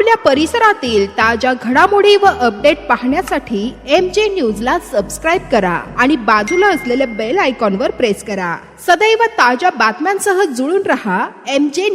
आपल्या परिसरातील ताज्या घडामोडी व अपडेट पाहण्यासाठी MJ न्यूजला सबस्क्राईब करा आणि बाजूला असलेल्या बेल आयकॉनवर प्रेस करा। सदैव ताज्या बातम्यांसह जुळून रहा MJ।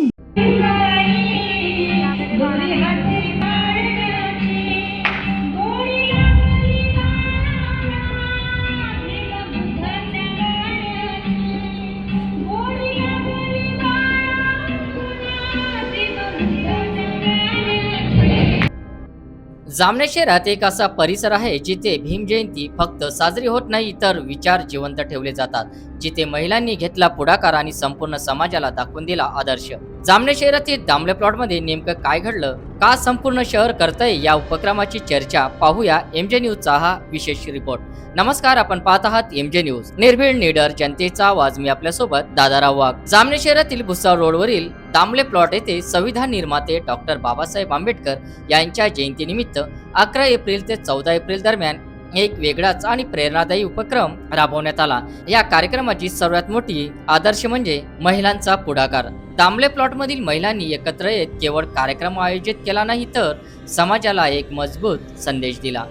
जामनेर शहरात एक असा परिसर आहे जिथे भीम जयंती फक्त साजरी होत नाही तर विचार जिवंत ठेवले जातात, जिथे महिलांनी घेतला पुढाकार आणि संपूर्ण समाजाला दाखवून दिला आदर्श। जामनेर शहरातील दामले प्लॉट मध्ये नेमकं काय घडलं, का संपूर्ण शहर करतंय, या उपक्रमाची चर्चा पाहूया MJ न्यूजचा हा विशेष रिपोर्ट। नमस्कार, आपण पाहत आहात MJ न्यूज, निर्भीड निडर जनतेचा आवाज। मी आपल्या सोबत दादाराव वाघ। जामनेर शहरातील भुसावळ रोडवरील दामले प्लॉट येथे संविधान निर्माते डॉक्टर बाबासाहेब आंबेडकर यांच्या जयंतीनिमित्त 11 एप्रिल ते 14 एप्रिल दरम्यान एक वेगळाच आणि प्रेरणादायी उपक्रम राबवण्यात आला। या कार्यक्रमाची सर्वात मोठी आदर्श म्हणजे महिलांचा पुढाकार। दामले प्लॉट मधील महिलांनी एकत्र येत केवळ कार्यक्रम आयोजित केला नाही तर समाजाला एक मजबूत संदेश दिला।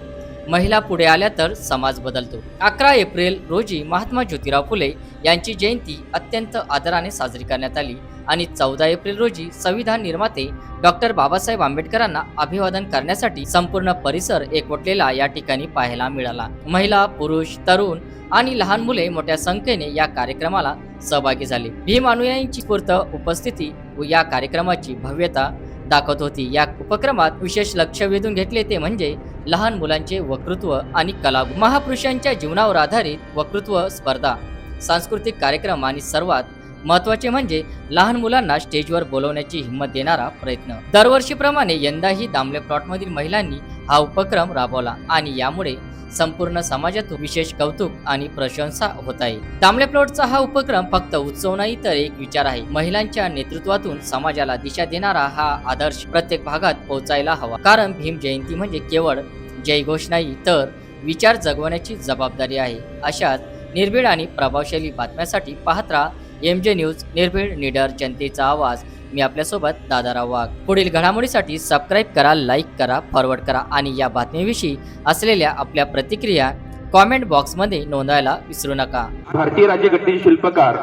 महिला पुढे आल्या तर समाज बदलतो। 11 एप्रिल रोजी महात्मा ज्योतिराव फुले यांची जयंती अत्यंत आदराने साजरी करण्यात आली आणि 14 एप्रिल रोजी संविधान निर्माते डॉक्टर बाबासाहेब आंबेडकरांना अभिवादन करण्यासाठी संपूर्ण परिसर एकवटलेला या ठिकाणी पाहायला मिळाला। महिला, पुरुष, तरुण आणि लहान मुले मोठ्या संख्येने या कार्यक्रमाला सहभागी झाले। भीम अनुयायींची पूर्ण उपस्थिती व या कार्यक्रमाची भव्यता दाखवत होती। या उपक्रमात विशेष लक्ष वेधून घेतले ते म्हणजे लहान मुलांचे वक्तृत्व आणि कला, महापुरुषांच्या जीवनावर आधारित वक्तृत्व स्पर्धा, सांस्कृतिक कार्यक्रम आणि सर्वात महत्त्वाचे म्हणजे लहान मुलांना स्टेजवर बोलवण्याची हिंमत देणारा प्रयत्न। दरवर्षीप्रमाणे यंदाही दामले प्लॉट मधील महिलांनी हा उपक्रम राबवला आणि यामुळे संपूर्ण समाजातून विशेष कौतुक आणि प्रशंसा होत आहे। दामले प्लॉटचा हा उपक्रम फक्त उत्सव नाही तर एक विचार आहे। महिलांच्या नेतृत्वातून समाजाला दिशा देणारा हा आदर्श प्रत्येक भागात पोहोचायला हवा, कारण भीम जयंती म्हणजे केवळ जयघोष नाही तर विचार जगवण्याची जबाबदारी आहे। अशाच निर्भीड आणि प्रभावशाली बातम्यांसाठी पाहत राहा MJ न्यूज, निर्भीड निडर जनतेचा आवाज। मी आपल्यासोबत दादाराव वाघ। पुढील घडामोडीसाठी सबस्क्राईब करा, लाईक करा, फॉरवर्ड करा आणि या बातमीविषयी असलेल्या आपल्या प्रतिक्रिया कॉमेंट बॉक्समध्ये नोंदवायला विसरू नका। भारतीय राज्यघटनेचे शिल्पकार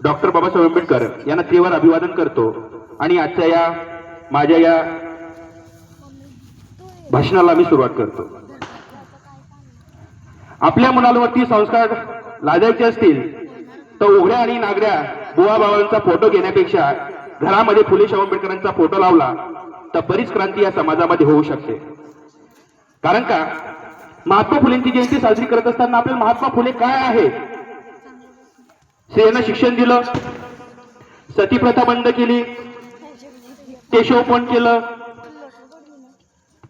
डॉक्टर बाबासाहेब आंबेडकर यांना तीव्र अभिवादन करतो आणि आजच्या या माझ्या या भाषणाला मी सुरुवात करतो। आपल्या मुलांवरती संस्कार लादायचे असतील तर उघड्या आणि नागड्या बुवा बाबांचा फोटो घेण्यापेक्षा घरामध्ये फुले शाहू आंबेडकरांचा फोटो लावला तर बरीच क्रांती या समाजामध्ये होऊ शकते। कारण का, महात्मा फुलेंची जयंती साजरी करत असताना आपल्याला महात्मा फुले काय आहे, स्त्रियांना शिक्षण दिलं, सती प्रथा बंद केली, केशवपण केलं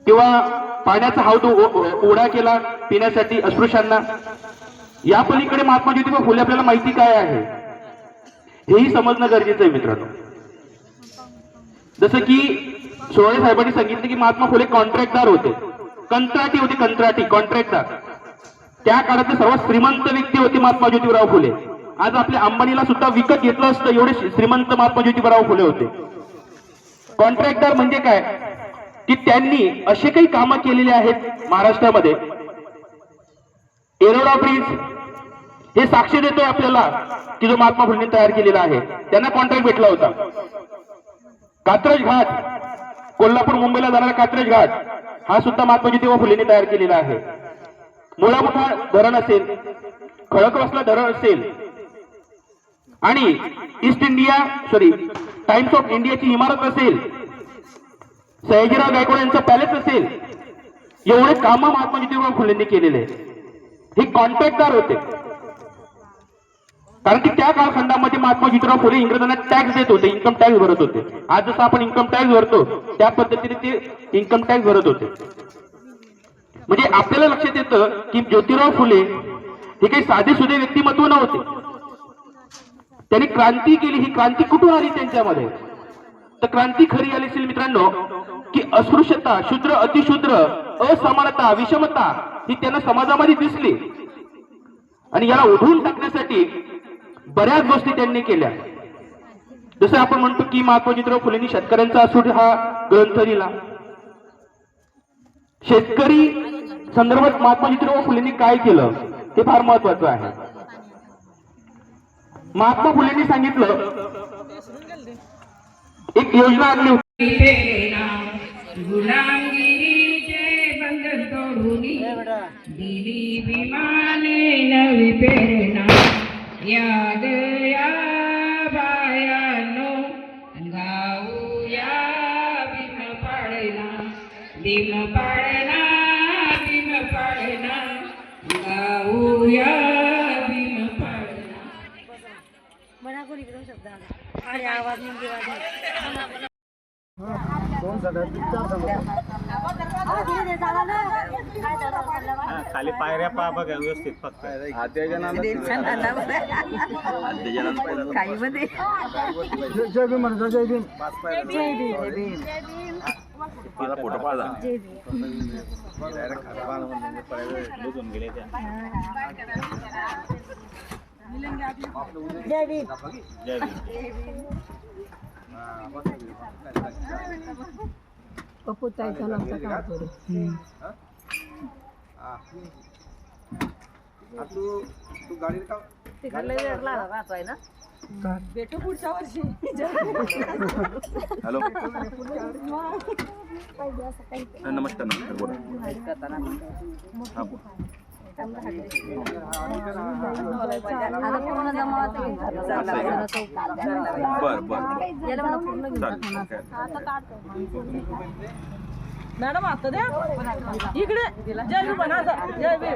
किंवा पाण्याचा हौद उघडा केला पिण्यासाठी अस्पृश्यांना। या पलीकडे महात्मा ज्योतिबा फुले आपल्याला माहिती काय आहे हेही समजणं गरजेचं आहे मित्रांनो। जसं की सोहळे साहेबांनी सांगितलं की महात्मा फुले कॉन्ट्रॅक्टदार होते, कंत्राटी होते, कॉन्ट्रॅक्टदार। त्या काळातले सर्वात श्रीमंत व्यक्ती होते महात्मा ज्योतिराव फुले। आज आपल्या अंबानीला सुद्धा विकत घेतलं असतं एवढे श्रीमंत महात्मा ज्योतिराव फुले होते। कॉन्ट्रॅक्टदार म्हणजे काय की त्यांनी असे काही कामं केलेले आहेत महाराष्ट्रामध्ये। एरोडा ब्रिज हे साक्ष देतोय आपल्याला की जो महात्मा फुलेंनी तयार केलेला आहे, त्यांना कॉन्ट्रॅक्ट भेटला होता। कात्रज घाट, कोल्हापूर मुंबईला जाणारा कात्रज घाट हा सुद्धा महात्मा ज्योतिबा फुलेंनी तयार केलेला आहे। मुळामुठा धरण असेल, खडकवासला धरण असेल आणि टाइम्स ऑफ इंडियाची इमारत असेल, सयाजीराव गायकवाड यांचं पॅलेस असेल, एवढे कामं महात्मा ज्योतिबा फुलेंनी केलेले। हे कॉन्ट्रॅक्टदार होते, कारण की त्या कालखंडामध्ये महात्मा ज्योतिराव फुले इंग्रजांना टॅक्स देत होते, इन्कम टॅक्स भरत होते। आज जसं आपण इन्कम टॅक्स भरतो त्या पद्धतीने ते इन्कम टॅक्स भरत होते। म्हणजे आपल्याला लक्षात येतं की ज्योतिराव फुले हे काही साधे सुधे व्यक्तिमत्व नव्हते, त्यांनी क्रांती केली। ही क्रांती कुठून आली त्यांच्यामध्ये, तर क्रांती खरी आली असेल मित्रांनो की अस्पृश्यता, शूद्र, अतिशूद्र, असमानता, विषमता ही त्यांना समाजामध्ये दिसली आणि याला उधळून टाकण्यासाठी बऱ्याच गोष्टी त्यांनी केल्या। जसं आपण म्हणतो की महात्मा ज्योतिराव फुलेंनी शेतकऱ्यांचा सूट हा ग्रंथ दिला. शेतकरी संदर्भात महात्मा ज्योतिराव फुलेंनी काय केलं हे फार महत्वाचं आहे. महात्मा फुलेंनी सांगितलं, एक योजना आणली होती. गुलामगिरीचे बंधन तोडूनी दिली विमाने नवी प्रेरणा. याद या बायानो गाऊया भीम पाळणा, भीम पाळणा, भीम पाळणा, गाऊया भीम पाळणा. आणि आवाज निघते खाली पायऱ्या पा बघा व्यवस्थित फक्त जय भीम म्हणतो. जय भीम. फोटो पाहा. गेले त्या. जय भीम. जय भीम. भेटू पुढच्या वर्षी. हॅलो. नमस्कार. नमस्कार. बोला. मॅडम आता द्या इकडे. जय भीम म्हणा. जय Bhim.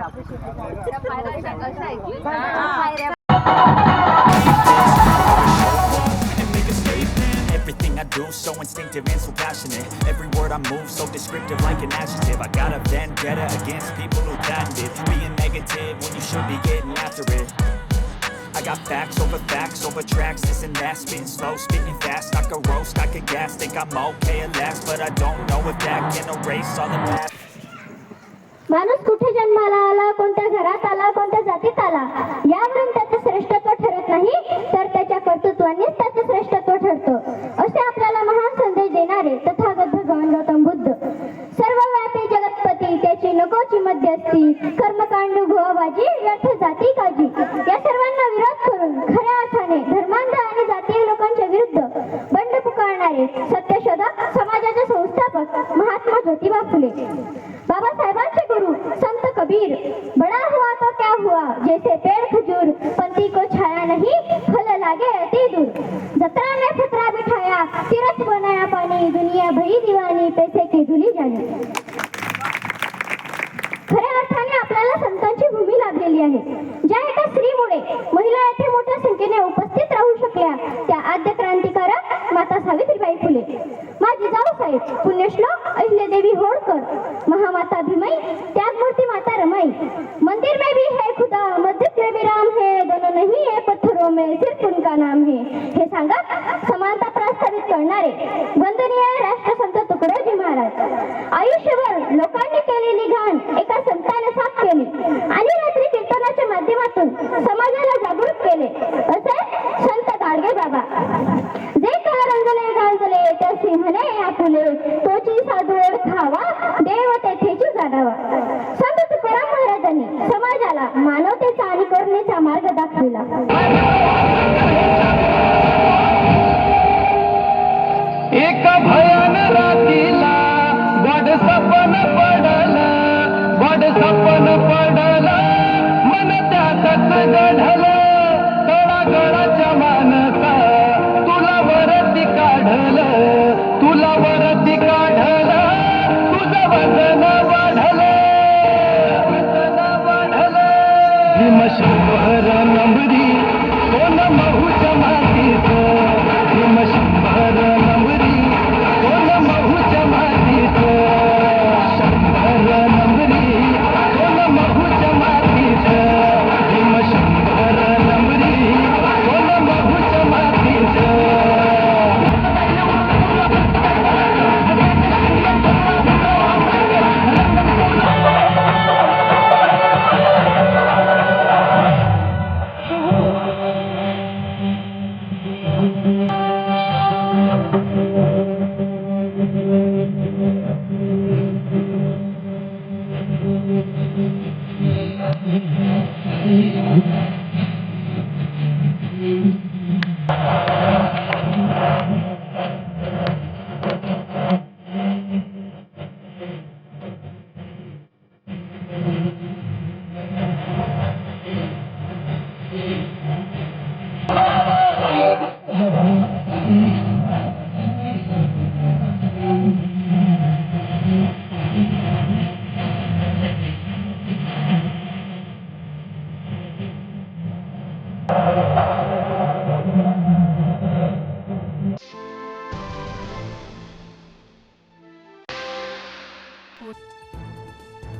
Everything I do so instinctive and so passionate. Every word I move so descriptive like an adjective. I got a vendetta against people who patented being negative when you should be getting after it. I got facts over tracks, this and that, spitting slow, spitting fast. I could roast, I could gas, think I'm okay at last, but I don't know if that can erase all the past. माणूस कुठे जन्माला आला, कोणत्या घरात आला, कोणत्या जातीत आला, यावरून त्याचं श्रेष्ठत्व ठरत नाही, तर त्याच्या कर्तृत्वानेच त्याचं श्रेष्ठत्व ठरतं, असे आपल्याला महान संदेश देणारे तथागत भगवान गौतम बुद्ध. सर्वव्यापी जगतपती, त्याची नकोची मध्यस्थी, कर्मकांड भुवाबाजी, व्यर्थ जाती काजी, या सर्वांना विरोध करून खऱ्या अर्थाने धर्मांध आणि जातीय लोकांच्या विरुद्ध बंड पुकारणारे सत्यशोधक, समाजाचे संस्थापक महात्मा ज्योतिबा फुले. बाबासाहेबांचे गुरु संत कबीर, बड़ा हुआ तो क्या हुआ, जैसे पेड़ खजूर, पंथी को छाया नहीं, फल लागे अति दूर. जतरा में खतरा बिठाया, तीरथ बनाया पानी, दुनिया भई दीवानी, पैसे की धुली जानी. खऱ्या अर्थाने आपल्याला संतांची भूमी लाभलेली आहे. ज्या एका स्त्रीमुळे महिला येथे मोठ्या संख्येने उपस्थित राहू शकल्या, त्या आद्य क्रांतिकारक माता सावित्रीबाई फुले. माझी जाऊसाहेब पुण्यश्लोक अहिल्यादेवी होळकर, महामाता भीमाई, त्यागमूर्ती माता रमाई. मंदिर में भी है खुदा, मस्जिद में भी राम है, दोनों नहीं है पत्थरों में, सिर्फ उनका नाम है. हे सांगत समानता प्रस्थापित करणारे वंदनीय राष्ट्रसंत तुकडोजी महाराज. आयुष्यभर लोकांनी केलेली घाण एका संताने साफ केली आणि रात्री कीर्तनाच्या माध्यमातून समाजाला जागृत केले, असे संत गाडगे बाबा. जे का रंजले गांजले तसे म्हणे आपुले, तोची साधूर खावा, देव तेथेची जाणावा. संत तुकाराम महाराजांनी समाजाला मानवतेचा आणि करुणेचा मार्ग दाखविला. एक भयान रातीला गोड सपन पडलं, गोड सपन पडलं, मन त्यातच गढलं, तळागळाच्या मानसा तुला वरती काढलं, तुला वरती काढलं, तुझं वजन वाढलं, वजन वाढलं. भीमशंभर नंबरी कोण महूच्या मातीचं, भीमशंभर नंबरी कोण महूच्या मातीचं, शंभर नंबरी कोण महूच्या मातीचं, भीमशंभर नंबरी कोण महूच्या मातीचं.